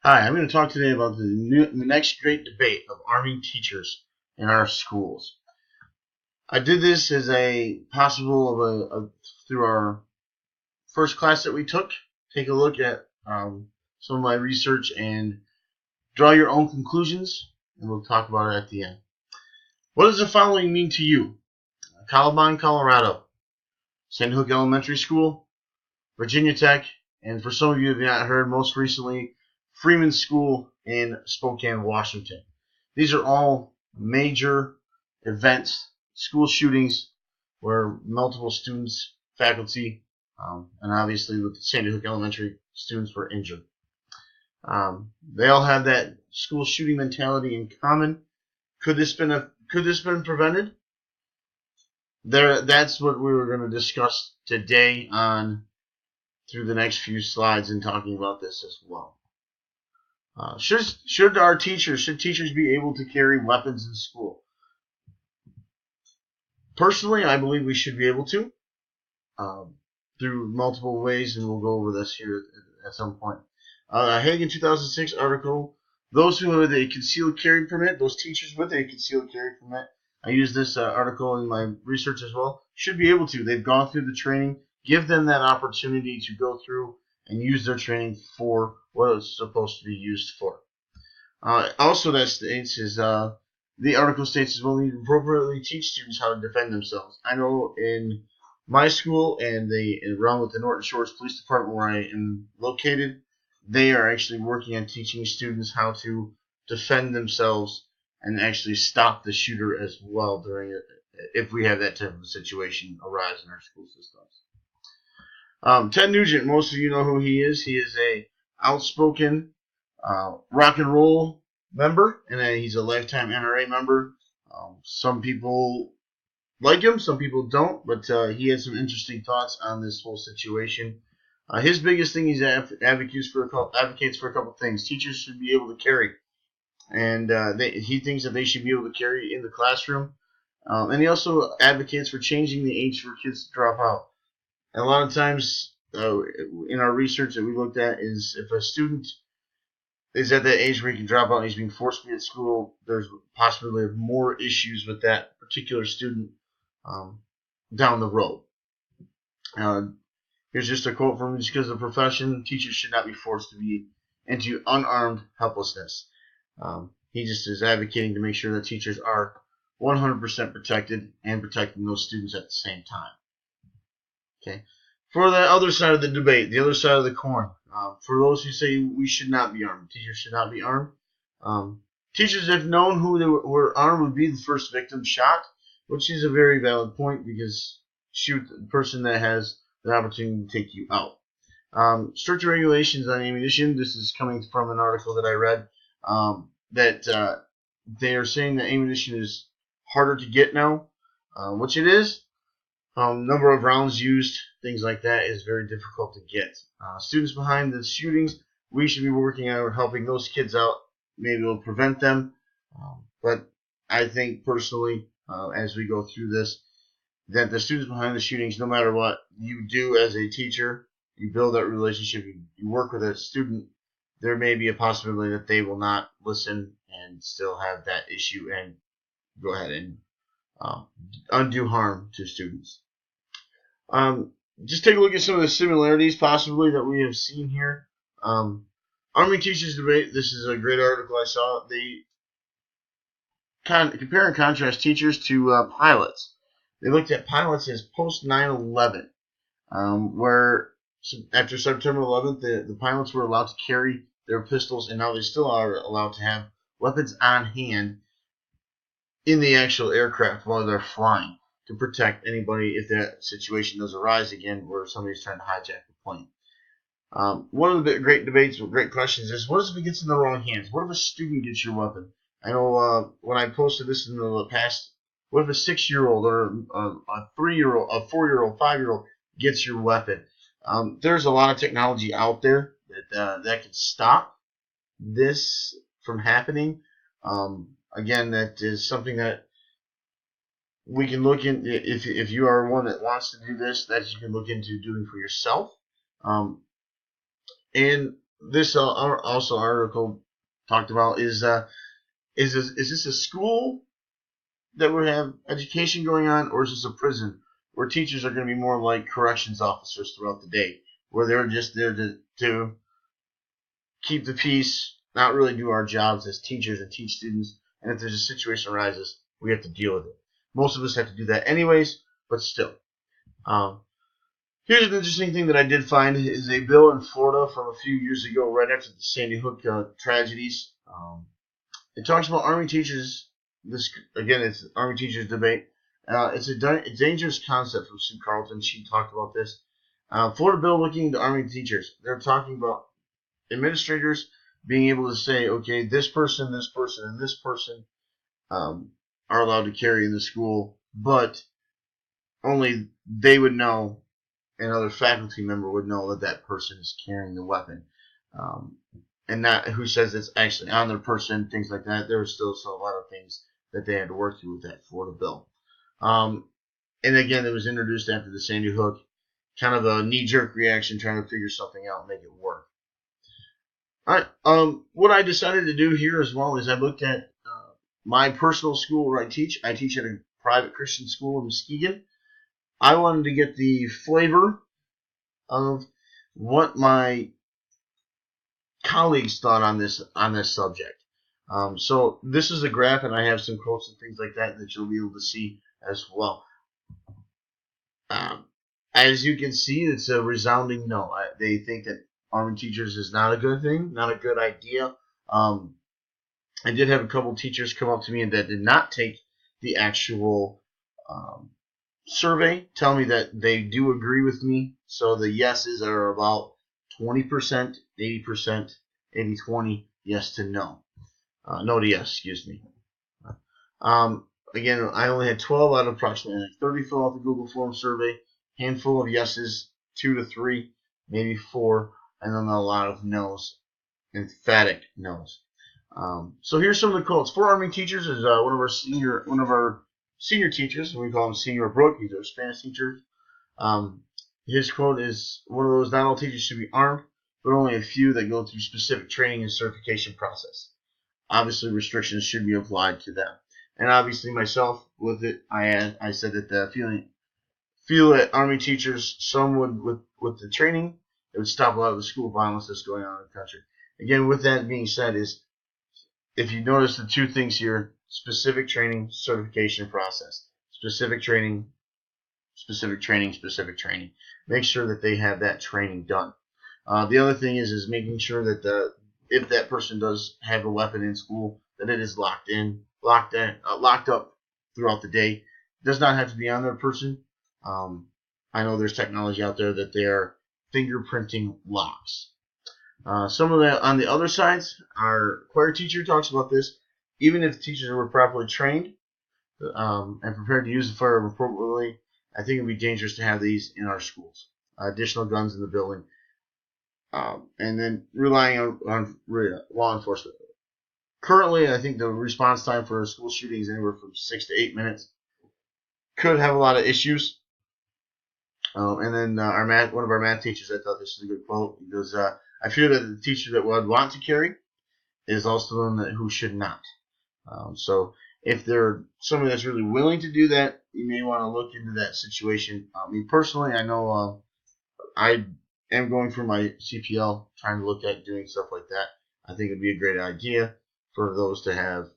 Hi, I'm going to talk today about the next great debate of arming teachers in our schools. I did this as a possible through our first class that we took. Take a look at some of my research and draw your own conclusions, and we'll talk about it at the end. What does the following mean to you? Columbine, Colorado, Sandy Hook Elementary School, Virginia Tech, and for some of you who have not heard, most recently, Freeman School in Spokane, Washington. These are all major events, school shootings where multiple students, faculty, and obviously with Sandy Hook Elementary, students were injured. They all have that school shooting mentality in common. Could this been prevented? That's what we were going to discuss today on through the next few slides and talking about this as well. Should teachers be able to carry weapons in school? Personally, I believe we should be able to through multiple ways, and we'll go over this here at some point. Hagen 2006 article: those who have a concealed carry permit, those teachers with a concealed carry permit, I use this article in my research as well, should be able to. They've gone through the training. Give them that opportunity to go through and use their training for what it's supposed to be used for. Also, that states is the article states as well, we need to appropriately teach students how to defend themselves. I know in my school and around with the Norton Shores Police Department where I am located, they are actually working on teaching students how to defend themselves and actually stop the shooter as well during it if we have that type of a situation arise in our school systems. Ted Nugent, most of you know who he is. He is a outspoken rock and roll member, and he's a lifetime NRA member. Some people like him, some people don't, but he has some interesting thoughts on this whole situation. His biggest thing is advocates for a couple things. Teachers should be able to carry, and he thinks that they should be able to carry in the classroom. And he also advocates for changing the age for kids to drop out. And a lot of times, in our research that we looked at, is if a student is at that age where he can drop out and he's being forced to be at school, there's possibly more issues with that particular student down the road. Here's just a quote from him: just because of the profession, teachers should not be forced to be into unarmed helplessness. He just is advocating to make sure that teachers are 100% protected and protecting those students at the same time. Okay. For the other side of the debate, the other side of the coin, for those who say we should not be armed, teachers should not be armed. Teachers, if known who they were armed, would be the first victim shot, which is a very valid point because shoot the person that has the opportunity to take you out. Stricter regulations on ammunition. This is coming from an article that I read that they are saying that ammunition is harder to get now, which it is. Number of rounds used, things like that, is very difficult to get. Students behind the shootings, we should be working on helping those kids out. Maybe it'll prevent them. But I think personally, as we go through this, that the students behind the shootings, no matter what you do as a teacher, you build that relationship, you work with a student, there may be a possibility that they will not listen and still have that issue and go ahead and undue harm to students. Just take a look at some of the similarities possibly that we have seen here. Arming teachers debate. This is a great article I saw. They compare and contrast teachers to pilots. They looked at pilots as post 9/11, where after September 11th, the pilots were allowed to carry their pistols, and now they still are allowed to have weapons on hand in the actual aircraft while they're flying to protect anybody if that situation does arise again where somebody's trying to hijack the plane. One of the great debates with great questions is, what if it gets in the wrong hands? What if a student gets your weapon? I know when I posted this in the past, what if a 6-year-old or a 3-year-old, a 4-year-old, 5-year-old gets your weapon? There's a lot of technology out there that can stop this from happening. Again, that is something that we can look in. If you are one that wants to do this, that you can look into doing for yourself. And this also article talked about is this a school that we have education going on, or is this a prison where teachers are going to be more like corrections officers throughout the day, where they're just there to keep the peace, not really do our jobs as teachers and teach students, and if there's a situation arises, we have to deal with it. Most of us have to do that anyways, but still. Here's an interesting thing that I did find is a bill in Florida from a few years ago, right after the Sandy Hook tragedies. It talks about Army teachers. This again, it's Army teachers debate. It's a dangerous concept from Sue Carlton. She talked about this. Florida bill looking into Army teachers. They're talking about administrators being able to say, okay, this person, and this person are allowed to carry in the school, but only they would know, another faculty member would know that that person is carrying the weapon, and not who says it's actually on their person, things like that. There were still a lot of things that they had to work through with that Florida bill. And again, it was introduced after the Sandy Hook, kind of a knee-jerk reaction, trying to figure something out and make it work. All right. What I decided to do here as well is I looked at my personal school where I teach. I teach at a private Christian school in Muskegon. I wanted to get the flavor of what my colleagues thought on this subject. So this is a graph, and I have some quotes and things like that you'll be able to see as well. As you can see, it's a resounding no. They think that Army teachers is not a good thing, not a good idea. I did have a couple teachers come up to me that did not take the actual survey, tell me that they do agree with me. So the yeses are about 20%, 80%, 80-20, yes to no. No to yes, excuse me. Again, I only had 12 out of approximately 30 fill out the Google Form survey. Handful of yeses, 2 to 3, maybe 4, and then a lot of no's, emphatic no's. So here's some of the quotes. For Army teachers is one of our senior teachers. We call him Senior Brooke. He's our Spanish teacher. His quote is, one of those, not all teachers should be armed, but only a few that go through specific training and certification process. Obviously, restrictions should be applied to them. And obviously, myself, with it, I said that feel that Army teachers, some would, with the training, it would stop a lot of the school violence that's going on in the country. Again, with that being said, is if you notice the two things here, specific training, certification process. Specific training, specific training, specific training. Make sure that they have that training done. The other thing is making sure that if that person does have a weapon in school, that it is locked up throughout the day. It does not have to be on their person. I know there's technology out there that they are fingerprinting locks. Some of that on the other sides, our choir teacher talks about this. Even if the teachers were properly trained and prepared to use the firearm appropriately, I think it would be dangerous to have these in our schools. Additional guns in the building. And then relying on law enforcement. Currently, I think the response time for a school shooting is anywhere from 6 to 8 minutes. Could have a lot of issues. And then one of our math teachers, I thought this was a good quote. He goes, I feel that the teacher that would want to carry is also the one who should not. So if they're somebody that's really willing to do that, you may want to look into that situation. Me personally, I know I am going for my CPL, trying to look at doing stuff like that. I think it'd be a great idea for those to have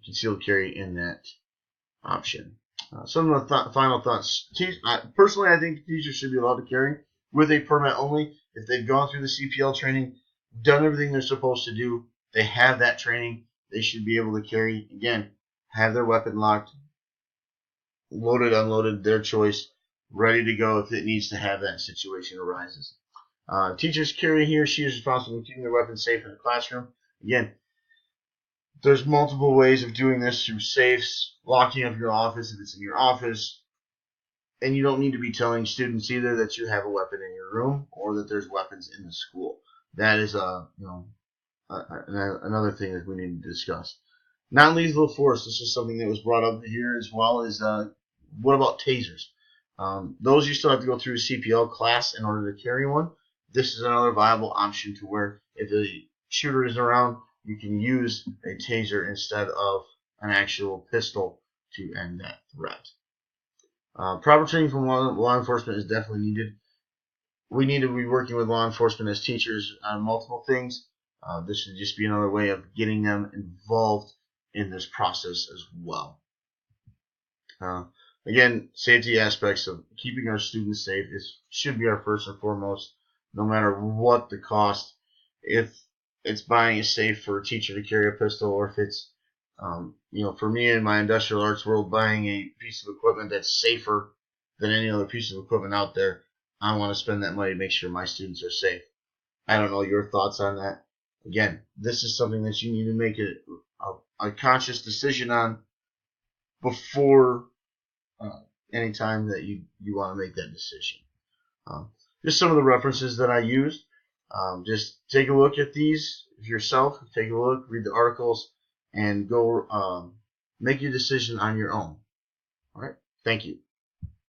concealed carry in that option. Some of the final thoughts. Personally, I think teachers should be allowed to carry with a permit only. If they've gone through the CPL training, done everything they're supposed to do, they have that training, they should be able to carry. Again, have their weapon locked, loaded, unloaded, their choice, ready to go if it needs to have that situation arises. Teachers carry, he or she is responsible for keeping their weapon safe in the classroom. Again, there's multiple ways of doing this through safes, locking up your office if it's in your office, and you don't need to be telling students either that you have a weapon in your room or that there's weapons in the school. That is another thing that we need to discuss. Non-lethal force. This is something that was brought up here as well. Is what about tasers? Those you still have to go through a CPL class in order to carry one. this is another viable option to where if the shooter is around, you can use a taser instead of an actual pistol to end that threat. Proper training from law enforcement is definitely needed. We need to be working with law enforcement as teachers on multiple things. This should just be another way of getting them involved in this process as well. Again, safety aspects of keeping our students safe should be our first and foremost, no matter what the cost. If it's buying a safe for a teacher to carry a pistol, or if it's, for me in my industrial arts world, buying a piece of equipment that's safer than any other piece of equipment out there, I want to spend that money to make sure my students are safe. I don't know your thoughts on that. Again, this is something that you need to make a conscious decision on before any time that you want to make that decision. Just some of the references that I used. Just take a look at these yourself. Take a look, read the articles, and go make your decision on your own. All right. Thank you.